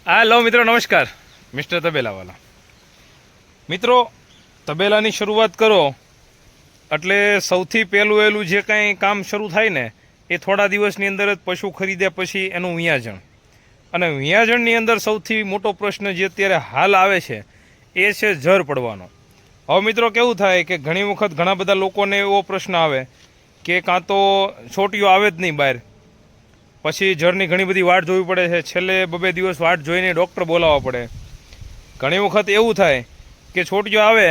Hello મિત્રો, નમસ્કાર. Mister તબેલાવાલા મિત્રો, તબેલાની શરૂઆત કરો એટલે સૌથી પહેલું જે કાંઈ કામ શરૂ થાય ને એ થોડા દિવસની અંદર જ પશુ ખરીદ્યા પછી એનું વિયાજણ. અને વિયાજણની અંદર સૌથી મોટો પ્રશ્ન જે અત્યારે હાલ આવે છે એ છે જર પડવાનો. હવે મિત્રો કેવું થાય કે ઘણી વખત ઘણા બધા લોકોને એવો પ્રશ્ન આવે કે કાં તો છોટીઓ આવે જ નહીં બહાર, પછી જરની ઘણી બધી વાટ જોવી પડે છે, છેલ્લે 2 દિવસ વાટ જોઈને ડૉક્ટર બોલાવવા પડે. ઘણી વખત એવું થાય કે છોટીઓ આવે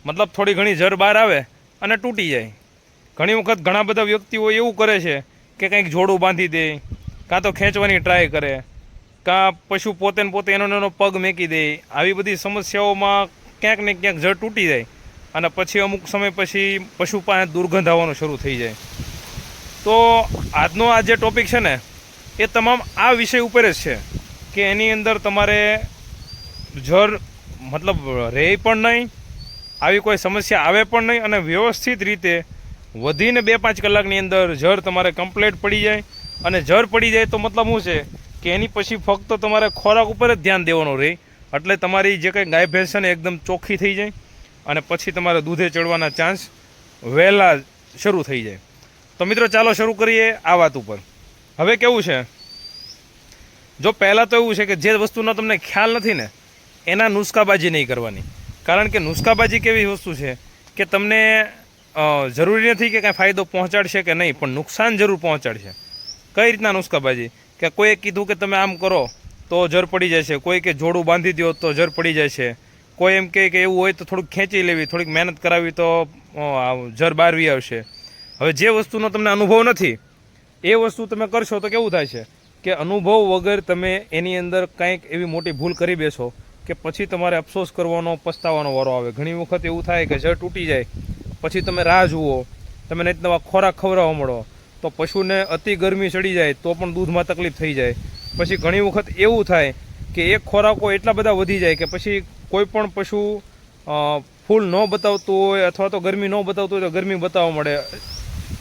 મતલબ થોડી ઘણી જર બહાર આવે અને તૂટી જાય. ઘણી વખત ઘણા બધા વ્યક્તિઓ એવું કરે છે કે કંઈક જોડું બાંધી દે, કાં તો ખેંચવાની ટ્રાય કરે, કાં પશુ પોતે એનો પગ મેકી દે. આવી બધી સમસ્યાઓમાં ક્યાંક ને ક્યાંક જર તૂટી જાય અને પછી અમુક સમય પછી પશુ પાસે દુર્ગંધ આવવાનું શરૂ થઈ જાય. તો આજનો આ જે ટૉપિક છે ને એ તમામ આ વિષય ઉપર જ છે કે એની અંદર તમારે જર મતલબ રહે પણ નહીં, આવી કોઈ સમસ્યા આવે પણ નહીં, અને વ્યવસ્થિત રીતે વધીને 2-5 કલાકની અંદર જર તમારે કમ્પ્લીટ પડી જાય. અને જર પડી જાય તો મતલબ શું છે કે એની પછી ફક્ત તમારે ખોરાક ઉપર જ ધ્યાન દેવાનું રહે, એટલે તમારી જે કંઈ ગાય ભેંસ છે ને એકદમ ચોખ્ખી થઈ જાય અને પછી તમારે દૂધે ચડવાના ચાન્સ વહેલા શરૂ થઈ જાય. તો મિત્રો ચાલો શરૂ કરીએ આ વાત ઉપર. હવે કેવું છે, જો પહેલાં તો એવું છે કે જે વસ્તુનો તમને ખ્યાલ નથી ને એના નુસ્ખાબાજી નહીં કરવાની. કારણ કે નુસ્ખાબાજી કેવી વસ્તુ છે કે તમને જરૂરી નથી કે કાંઈ ફાયદો પહોંચાડશે કે નહીં, પણ નુકસાન જરૂર પહોંચાડશે. કઈ રીતના નુસ્ખાબાજી? કે કોઈએ કીધું કે તમે આમ કરો તો જર પડી જશે, કોઈ કે જોડું બાંધી દો તો જર પડી જશે, કોઈ એમ કહે કે એવું હોય તો થોડુંક ખેંચી લેવી, થોડીક મહેનત કરાવી તો જર બહારવી આવશે. હવે જે વસ્તુનો તમને અનુભવ નથી એ વસ્તુ તમે કરશો તો કેવું થાય છે કે અનુભવ વગર તમે એની અંદર કંઈક એવી મોટી ભૂલ કરી બેસો કે પછી તમારે અફસોસ કરવાનો, પસ્તાવાનો વારો આવે. ઘણી વખત એવું થાય કે જર તૂટી જાય પછી તમે રાહ જુઓ, તમે નહીં નવા ખોરાક ખવડાવવા મળો તો પશુને અતિ ગરમી ચડી જાય તો પણ દૂધમાં તકલીફ થઈ જાય. પછી ઘણી વખત એવું થાય કે એક ખોરાકો એટલા બધા વધી જાય કે પછી કોઈ પણ પશુ ફૂલ ન બતાવતું હોય અથવા તો ગરમી ન બતાવતું હોય તો ગરમી બતાવવા મળે,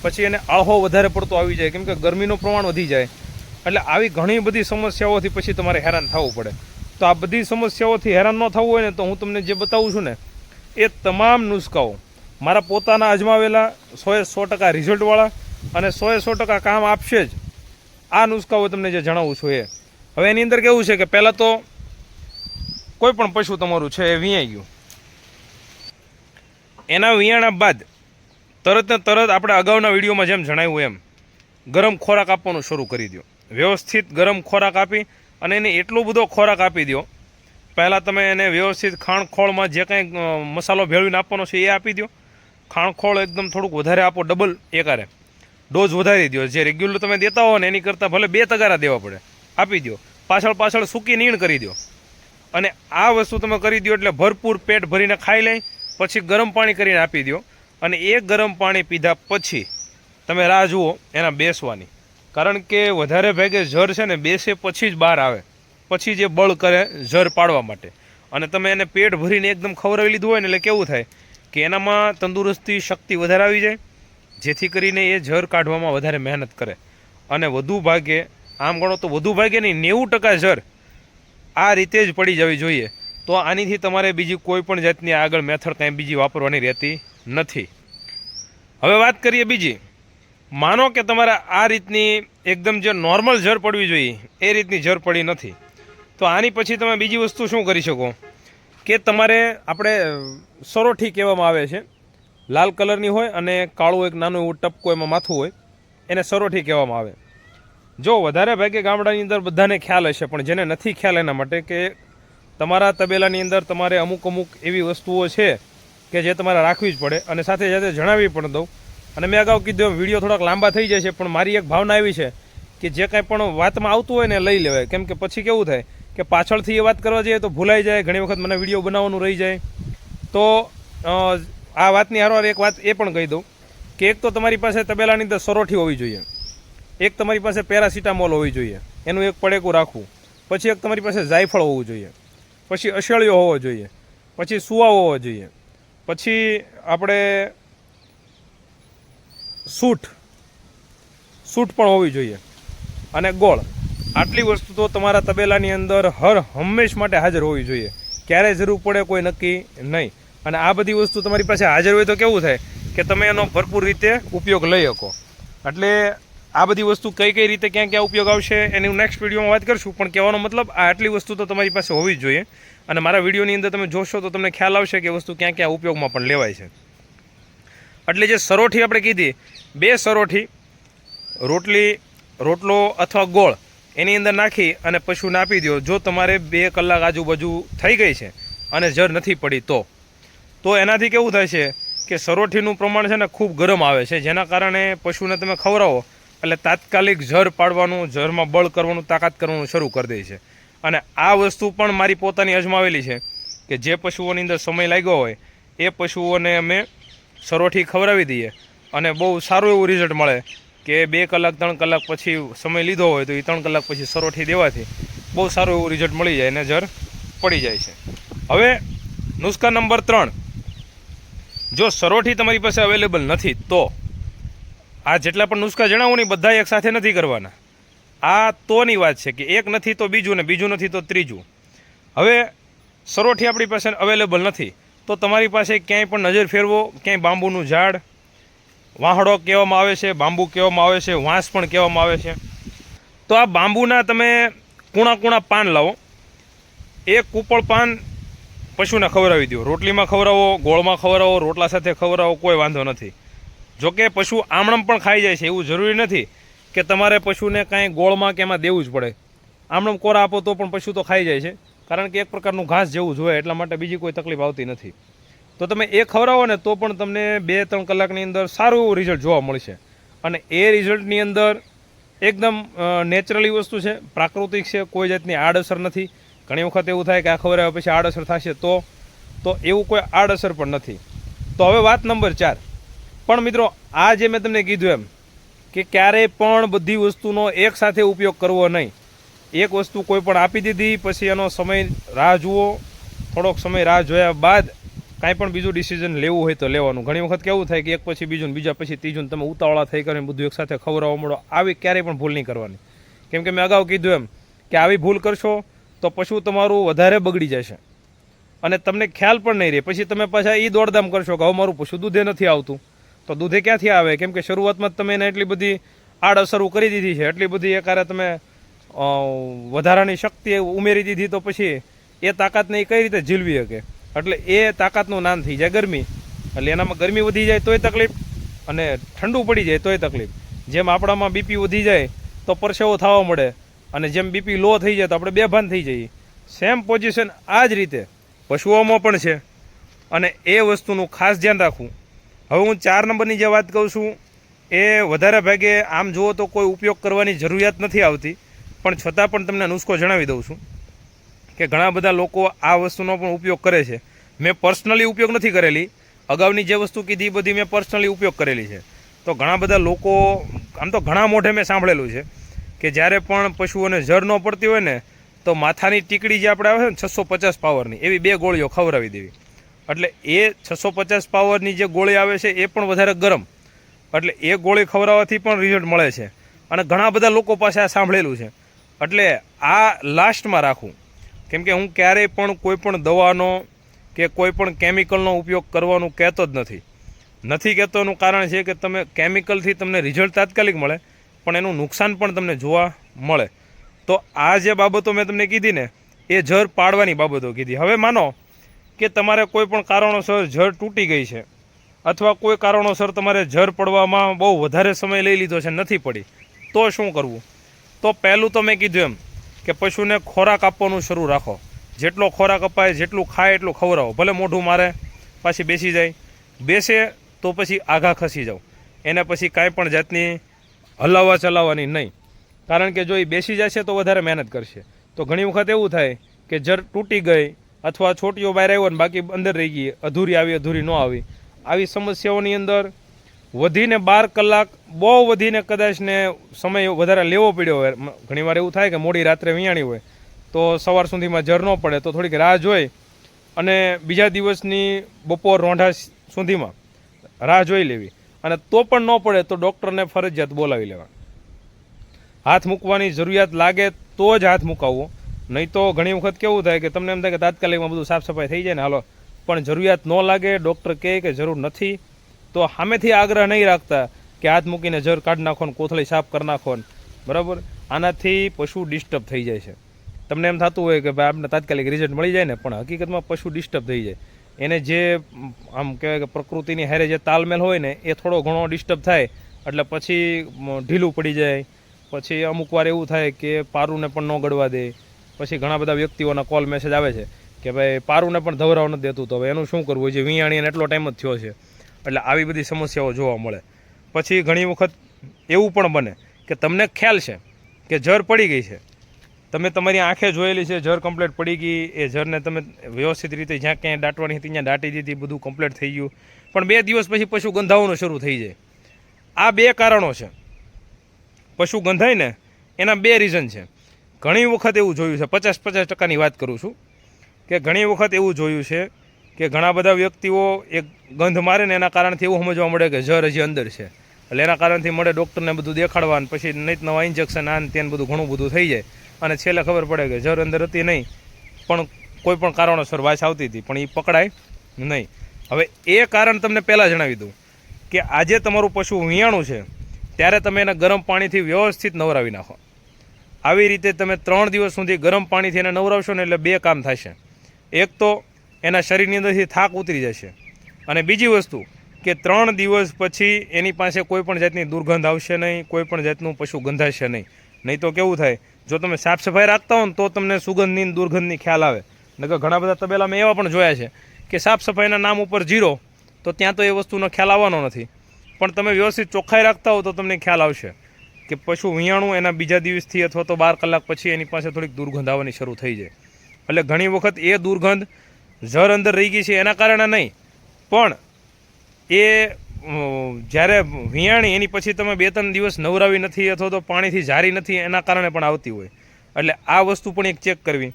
પછી એને આળહો વધારે પડતો આવી જાય કેમ કે ગરમીનું પ્રમાણ વધી જાય. એટલે આવી ઘણી બધી સમસ્યાઓથી પછી તમારે હેરાન થવું પડે. તો આ બધી સમસ્યાઓથી હેરાન ન થવું હોય ને તો હું તમને જે બતાવું છું ને એ તમામ નુસ્ખાઓ મારા પોતાના અજમાવેલા 100% રિઝલ્ટવાળા અને 100% કામ આપશે જ આ નુસ્ખાઓ તમને જે જણાવું છું એ. હવે એની અંદર કેવું છે કે પહેલાં તો કોઈ પણ પશુ તમારું છે એ વિયાઈ ગયું, એના વિયાણા બાદ તરત ને તરત આપણે અગાઉના વિડીયોમાં જેમ જણાવ્યું એમ ગરમ ખોરાક આપવાનું શરૂ કરી દો. વ્યવસ્થિત ગરમ ખોરાક આપી અને એને એટલો બધો ખોરાક આપી દો. પહેલાં તમે એને વ્યવસ્થિત ખાણખોળમાં જે કાંઈ મસાલો ભેળવીને આપવાનો છે એ આપી દો. ખાણખોળ એકદમ થોડુંક વધારે આપો, ડબલ એકારે ડોઝ વધારી દો. જે રેગ્યુલર તમે દેતા હો ને એની કરતાં ભલે 2 તગારા દેવા પડે, આપી દો. પાછળ સૂકી નીણ કરી દો. અને આ વસ્તુ તમે કરી દો એટલે ભરપૂર પેટ ભરીને ખાઈ લે. પછી ગરમ પાણી કરીને આપી દો. અને એ ગરમ પાણી પીધા પછી તમે રાહ જુઓ એના બેસવાની. કારણ કે વધારે ભાગે જર છે ને બેસે પછી જ બહાર આવે, પછી જે બળ કરે જર પાડવા માટે. અને તમે એને પેટ ભરીને એકદમ ખવડાવી લીધું હોય ને એટલે કેવું થાય કે એનામાં તંદુરસ્તી, શક્તિ વધારે આવી જાય, જેથી કરીને એ જર કાઢવામાં વધારે મહેનત કરે. અને વધુ ભાગે, આમ ગણો તો વધુ ભાગે નહીં 90% જર આ રીતે જ પડી જવી જોઈએ. તો આનીથી તમારે બીજી કોઈ પણ જાતની આગળ મેથડ કાંઈ બીજી વાપરવાની રહેતી નથી. હવે વાત કરીએ બીજી. માનો કે તમારે આ રીતની એકદમ જે નોર્મલ જર પડવી જોઈએ એ રીતની જર પડી નથી, તો આની પછી તમે બીજી વસ્તુ શું કરી શકો કે તમારે આપણે સરોઠી કહેવામાં આવે છે, લાલ કલરની હોય અને કાળું એક નાનું એવું ટપકો એમાં માથું હોય, એને સરોઠી કહેવામાં આવે. જો વધારે ભાગે ગામડાની અંદર બધાને ખ્યાલ હશે, પણ જેને નથી ખ્યાલ એના માટે કે તમારા તબેલાની અંદર તમારે અમુક એવી વસ્તુઓ છે કે જે તમારે રાખવી જ પડે અને સાથે સાથે જણાવવી પણ દઉં. અને મેં અગાઉ કીધું વિડીયો થોડાક લાંબા થઈ જાય છે, પણ મારી એક ભાવના એવી છે કે જે કાંઈ પણ વાતમાં આવતું હોય ને લઈ લેવાય. કેમ કે પછી કેવું થાય કે પાછળથી એ વાત કરવા જઈએ તો ભૂલાઈ જાય, ઘણી વખત મને વિડીયો બનાવવાનું રહી જાય. તો આ વાતની હારવાર એક વાત એ પણ કહી દઉં કે એક તો તમારી પાસે તબેલાની અંદર સરોઠી હોવી જોઈએ, એક તમારી પાસે પેરાસિટામોલ હોવી જોઈએ, એનું એક પડેકું રાખવું, પછી એક તમારી પાસે જાયફળ હોવું જોઈએ, પછી અશેળિયો હોવો જોઈએ, પછી સુવાઓ હોવો જોઈએ, પછી આપણે સૂંઠ પણ હોવી જોઈએ અને ગોળ. આટલી વસ્તુ તો તમારા તબેલાની અંદર હંમેશ માટે હાજર હોવી જોઈએ. ક્યારે જરૂર પડે કોઈ નક્કી નહીં. અને આ બધી વસ્તુ તમારી પાસે હાજર હોય તો કેવું થાય કે તમે એનો ભરપૂર રીતે ઉપયોગ લઈ શકો. એટલે આ બધી વસ્તુ કઈ રીતે ક્યાં ક્યાં ઉપયોગ આવશે એની નેક્સ્ટ વિડીયોમાં વાત કરશું. પણ કહેવાનો મતલબ આ આટલી વસ્તુ તો તમારી પાસે હોવી જ જોઈએ. અને મારા વિડીયોની અંદર તમે જોશો તો તમને ખ્યાલ આવશે કે વસ્તુ ક્યાં ક્યાં ઉપયોગમાં પણ લેવાય છે. એટલે જે સરોઠી આપણે કીધી, 2 સરોઠી રોટલો અથવા ગોળ એની અંદર નાખી અને પશુને આપી દો. જો તમારે 2 કલાક આજુબાજુ થઈ ગઈ છે અને જર નથી પડી તો એનાથી કેવું થાય છે કે સરોઠીનું પ્રમાણ છે ને ખૂબ ગરમ આવે છે, જેના કારણે પશુને તમે ખવડાવો એટલે તાત્કાલિક જર પાડવાનું, જરમાં બળ કરવાનું, તાકાત કરવાનું શરૂ કરી દે છે. અને આ વસ્તુ પણ મારી પોતાની અજમાવેલી છે કે જે પશુઓની અંદર સમય લાગ્યો હોય એ પશુઓને અમે સરોઠી ખવડાવી દઈએ અને બહુ સારું એવું રિઝલ્ટ મળે કે 2 કલાક 3 કલાક પછી સમય લીધો હોય તો એ 3 કલાક પછી સરોઠી દેવાથી બહુ સારું એવું રિઝલ્ટ મળી જાય અને જર પડી જાય છે. હવે નુસ્ખા નંબર 3, જો સરોઠી તમારી પાસે અવેલેબલ નથી તો આ જેટલા પણ નુસ્ખા જણાવું ને બધા એક સાથે નથી કરવાના. આ તોની વાત છે કે એક નથી તો બીજું ને બીજું નથી તો ત્રીજું. હવે સરોઠી આપણી પાસે અવેલેબલ નથી તો તમારી પાસે ક્યાંય પણ નજર ફેરવો, ક્યાંય બાંબુનું ઝાડ, વાહડો કહેવામાં આવે છે, બાંબુ કહેવામાં આવે છે, વાંસ પણ કહેવામાં આવે છે. તો આ બાંબુના તમે કૂણા પાન લાવો, એક કૂપળ પાન પશુને ખવડાવી દો. રોટલીમાં ખવડાવો, ગોળમાં ખવડાવો, રોટલા સાથે ખવડાવો, કોઈ વાંધો નથી. જોકે પશુ આમણમ પણ ખાઈ જાય છે, એવું જરૂરી નથી કે તમારે પશુને કાંઈ ગોળમાં કે એમાં દેવું જ પડે. આમણમ કોરા આપો તો પણ પશુ તો ખાઈ જાય છે, કારણ કે એક પ્રકારનું ઘાસ જેવું જ હોય, એટલા માટે બીજી કોઈ તકલીફ આવતી નથી. તો તમે એ ખવડાવો ને તો પણ તમને 2-3 કલાકની અંદર સારું એવું રિઝલ્ટ જોવા મળશે. અને એ રિઝલ્ટની અંદર એકદમ નેચરલી વસ્તુ છે, પ્રાકૃતિક છે, કોઈ જાતની આડઅસર નથી. ઘણી વખત એવું થાય કે આ ખવડાવ્યા પછી આડઅસર થશે તો એવું કોઈ આડઅસર પણ નથી. તો હવે વાત નંબર 4. પણ મિત્રો આ જે મેં તમને કીધું એમ કે ક્યારેય પણ બધી વસ્તુનો એક સાથે ઉપયોગ કરવો નહીં. એક વસ્તુ કોઈ પણ આપી દીધી પછી એનો સમય રાહ જુઓ, થોડોક સમય રાહ જોયા બાદ કાંઈ પણ બીજું ડિસિઝન લેવું હોય તો લેવાનું. ઘણી વખત કેવું થાય કે એક પછી બીજું ને બીજા પછી ત્રીજું તમે ઉતાવળા થઈ કરીને બધું એક સાથે ખવડાવવા મળો. આવી ક્યારેય પણ ભૂલ નહીં કરવાની. કેમ કે મેં અગાઉ કીધું એમ કે આવી ભૂલ કરશો તો પશુ તમારું વધારે બગડી જશે અને તમને ખ્યાલ પણ નહીં રહે. પછી તમે પાછા એ દોડધામ કરશો કે હવે મારું પશુ દૂધે નથી આવતું. તો દૂધે ક્યાંથી આવે? કેમ કે શરૂઆતમાં જ તમે એને એટલી બધી આડઅસરો કરી દીધી છે, એટલી બધી એકારે તમે વધારાની શક્તિ ઉમેરી દીધી તો પછી એ તાકાતને એ કઈ રીતે ઝીલવી શકે? એટલે એ તાકાતનું નામ થઈ જાય ગરમી. એટલે એનામાં ગરમી વધી જાય તોય તકલીફ અને ઠંડુ પડી જાય તોય તકલીફ. જેમ આપણામાં બીપી વધી જાય તો પરસેવો થવા મળે અને જેમ બીપી લો થઈ જાય તો આપણે બેભાન થઈ જઈએ. સેમ પોઝિશન આ જ રીતે પશુઓમાં પણ છે અને એ વસ્તુનું ખાસ ધ્યાન રાખવું. હવે હું 4 નંબરની જે વાત કહું છું એ વધારે ભાગે આમ જુઓ તો કોઈ ઉપયોગ કરવાની જરૂરિયાત નથી આવતી, પણ છતાં પણ તમને નુસ્ખો જણાવી દઉં છું કે ઘણા બધા લોકો આ વસ્તુનો પણ ઉપયોગ કરે છે. મેં પર્સનલી ઉપયોગ નથી કરેલી, અગાઉની જે વસ્તુ કીધી એ બધી મેં પર્સનલી ઉપયોગ કરેલી છે. તો ઘણા બધા લોકો આમ તો ઘણા મોઢે મેં સાંભળેલું છે કે જ્યારે પણ પશુઓને જર ન પડતી હોય ને તો માથાની ટીકડી જે આપણે આવે છે ને 650 પાવરની એવી 2 ગોળીઓ ખવડાવી દેવી. એટલે એ 650 પાવરની જે ગોળી આવે છે એ પણ વધારે ગરમ, એટલે એ ગોળી ખવડાવવાથી પણ રિઝલ્ટ મળે છે. અને ઘણા બધા લોકો પાસે આ સાંભળેલું છે. એટલે આ લાસ્ટમાં રાખવું, કેમ કે હું ક્યારેય પણ કોઈ પણ દવાનો કે કોઈ પણ કેમિકલનો ઉપયોગ કરવાનું કહેતો જ નથી કહેતો. એનું કારણ છે કે તમે કેમિકલથી તમને રિઝલ્ટ તાત્કાલિક મળે પણ એનું નુકસાન પણ તમને જોવા મળે. તો આ જે બાબતો મેં તમને કીધી ને એ જર પાડવાની બાબતો કીધી. હવે માનો કે તમારે કોઈ પણ કારણોસર જર તૂટી ગઈ છે અથવા કોઈ કારણોસર તમારે જર પડવામાં બહુ વધારે સમય લઈ લીધો છે, નથી પડી, તો શું કરવું? તો પહેલું તો મેં કીધું એમ કે પશુને ખોરાક આપવાનું શરૂ રાખો. જેટલો ખોરાક અપાય, જેટલું ખાય એટલું ખવડાવો. ભલે મોઢું મારે પાછી બેસી જાય, બેસે તો પછી આઘા ખસી જાઓ. એને પછી કાંઈ પણ જાતની હલાવવા ચલાવવાની નહીં, કારણ કે જો એ બેસી જશે તો વધારે મહેનત કરશે. તો ઘણી વખત એવું થાય કે જર તૂટી ગઈ અથવા છોટીઓ બહાર આવ્યો ને બાકી અંદર રહી ગઈ, અધૂરી આવી અધૂરી ન આવી, આવી સમસ્યાઓની અંદર વધીને 12 કલાક, બહુ વધીને કદાચ ને સમય વધારે લેવો પડ્યો હોય. ઘણીવાર એવું થાય કે મોડી રાત્રે વિયાણી હોય તો સવાર સુધીમાં જર ન પડે તો થોડીક રાહ જોઈ અને બીજા દિવસની બપોર રોંઢા સુધીમાં રાહ જોઈ લેવી. અને તો પણ ન પડે તો ડૉક્ટરને ફરજિયાત બોલાવી લેવા. હાથ મૂકવાની જરૂરિયાત લાગે તો જ હાથ મુકાવવો. નહીં તો ઘણી વખત કેવું થાય કે તમને એમ થાય કે તાત્કાલિકમાં બધું સાફ સફાઈ થઈ જાય ને હાલો, પણ જરૂરિયાત ન લાગે, ડૉક્ટર કહે કે જરૂર નથી, તો સામેથી આગ્રહ નહીં રાખતા કે હાથ મૂકીને જર કાઢી નાખો ને કોથળી સાફ કરી નાખો ને, બરાબર. આનાથી પશુ ડિસ્ટર્બ થઈ જાય છે. તમને એમ થતું હોય કે ભાઈ આપણે તાત્કાલિક રિઝલ્ટ મળી જાય ને, પણ હકીકતમાં પશુ ડિસ્ટર્બ થઈ જાય. એને જે આમ કહેવાય કે પ્રકૃતિની હારે જે તાલમેલ હોય ને એ થોડો ઘણો ડિસ્ટર્બ થાય એટલે પછી ઢીલું પડી જાય. પછી અમુક વાર એવું થાય કે પારુને પણ ન ગળવા દે. પછી ઘણા બધા વ્યક્તિઓના કોલ મેસેજ આવે છે કે ભાઈ પારુને પણ ધવરાવ નથી દેતું, તો હવે એનું શું કરવું? જે વિયાણીને એટલો ટાઈમ જ થયો છે. એટલે આવી બધી સમસ્યાઓ જોવા મળે. પછી ઘણી વખત એવું પણ બને કે તમને ખ્યાલ છે કે જર પડી ગઈ છે, તમે તમારી આંખે જોયેલી છે જર કમ્પ્લીટ પડી ગઈ, એ જરને તમે વ્યવસ્થિત રીતે જ્યાં ક્યાંય દાટવાની હતી ત્યાં દાટી દીધી, બધું કમ્પ્લીટ થઈ ગયું, પણ 2 દિવસ પછી પશુ ગંધાવાનું શરૂ થઈ જાય. આ 2 કારણો છે. પશુ ગંધાય ને એના 2 રીઝન છે. ઘણી વખત એવું જોયું છે, 50% વાત કરું છું, કે ઘણી વખત એવું જોયું છે કે ઘણા બધા વ્યક્તિઓ એક ગંધ મારે ને એના કારણથી એવું સમજવા મળે કે જર હજી અંદર છે. એટલે એના કારણથી મળે ડૉક્ટરને બધું દેખાડવાનું, પછી નહીં નવા ઇન્જેક્શન આન તેન બધું ઘણું બધું થઈ જાય, અને છેલ્લે ખબર પડે કે જર અંદર હતી નહીં, પણ કોઈ પણ કારણોસર વાસ આવતી હતી, પણ એ પકડાય નહીં. હવે એ કારણ તમને પહેલાં જણાવી દઉં કે આજે તમારું પશુ વિયાણું છે ત્યારે તમે એને ગરમ પાણીથી વ્યવસ્થિત નવરાવી નાખો. આવી રીતે તમે 3 દિવસ સુધી ગરમ પાણીથી એને નવરાવશો ને એટલે 2 કામ થશે. એક તો એના શરીરની અંદરથી થાક ઉતરી જશે, અને બીજી વસ્તુ કે 3 દિવસ પછી એની પાસે કોઈ પણ જાતની દુર્ગંધ આવશે નહીં, કોઈ પણ જાતનું પશુ ગંધાશે નહીં. નહીં તો કેવું થાય, જો તમે સાફ સફાઈ રાખતા હો ને તો તમને સુગંધની દુર્ગંધની ખ્યાલ આવે. નકર ઘણા બધા તબેલા મેં એવા પણ જોયા છે કે સાફ સફાઈના નામ ઉપર 0, તો ત્યાં તો એ વસ્તુનો ખ્યાલ આવવાનો નથી. પણ તમે વ્યવસ્થિત ચોખ્ખાઈ રાખતા હો તો તમને ખ્યાલ આવશે કે પશુ વિયાણું એના બીજા દિવસથી અથવા તો 12 કલાક પછી એની પાસે થોડીક દુર્ગંધ આવવાની શરૂ થઈ જાય. એટલે ઘણી વખત એ દુર્ગંધ જર અંદર રહી ગઈ છે એના કારણે નહીં, પણ એ જ્યારે વિયાણી એની પછી તમે 2-3 દિવસ નવરાવી નથી અથવા તો પાણીથી જારી નથી એના કારણે પણ આવતી હોય. એટલે આ વસ્તુ પણ એક ચેક કરવી.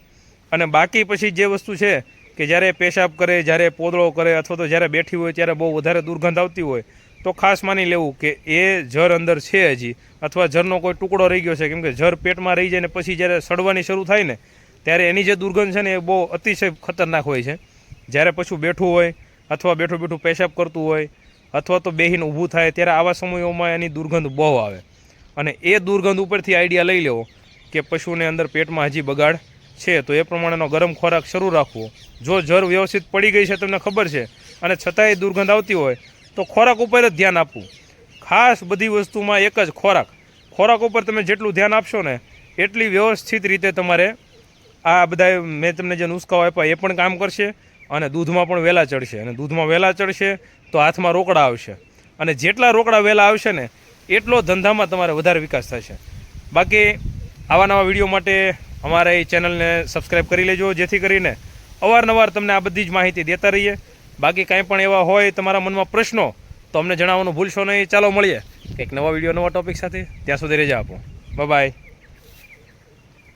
અને બાકી પછી જે વસ્તુ છે કે જ્યારે પેશાબ કરે, જ્યારે પોદળો કરે, અથવા તો જ્યારે બેઠી હોય ત્યારે બહુ વધારે દુર્ગંધ આવતી હોય, તો ખાસ માની લેવું કે એ જર અંદર છે હજી, અથવા જરનો કોઈ ટુકડો રહી ગયો છે. કેમ કે જર પેટમાં રહી જાય ને પછી જ્યારે સડવાની શરૂ થાય ને ત્યારે એની જે દુર્ગંધ છે ને એ બહુ અતિશય ખતરનાક હોય છે. જ્યારે પશુ બેઠું હોય અથવા બેઠું પેશાબ કરતું હોય અથવા તો બેહીને ઊભું થાય ત્યારે આવા સમયોમાં એની દુર્ગંધ બહુ આવે. અને એ દુર્ગંધ ઉપરથી આઈડિયા લઈ લેવો કે પશુને અંદર પેટમાં હજી બગાડ છે, તો એ પ્રમાણેનો ગરમ ખોરાક શરૂ રાખવો. જો જર વ્યવસ્થિત પડી ગઈ છે તમને ખબર છે અને છતાંય દુર્ગંધ આવતી હોય તો ખોરાક ઉપર જ ધ્યાન આપવું. ખાસ બધી વસ્તુમાં એક જ ખોરાક ઉપર તમે જેટલું ધ્યાન આપશો ને એટલી વ્યવસ્થિત રીતે તમારે આ બધા મેં તમને જે નુસ્ખાઓ આપ્યા એ પણ કામ કરશે, અને દૂધમાં પણ વહેલા ચડશે. અને દૂધમાં વહેલા ચડશે તો હાથમાં રોકડા આવશે, અને જેટલા રોકડા વહેલા આવશે ને એટલો ધંધામાં તમારે વધારે વિકાસ થશે. બાકી આવા નવા વિડીયો માટે અમારા એ ચેનલને સબસ્ક્રાઈબ કરી લેજો, જેથી કરીને અવારનવાર તમને આ બધી જ માહિતી દેતા રહીએ. બાકી કાંઈ પણ એવા હોય તમારા મનમાં પ્રશ્નો તો અમને જણાવવાનું ભૂલશો નહીં. ચાલો મળીએ કંઈક નવા વિડીયો નવા ટોપિક સાથે. ત્યાં સુધી રજા આપો. બાય.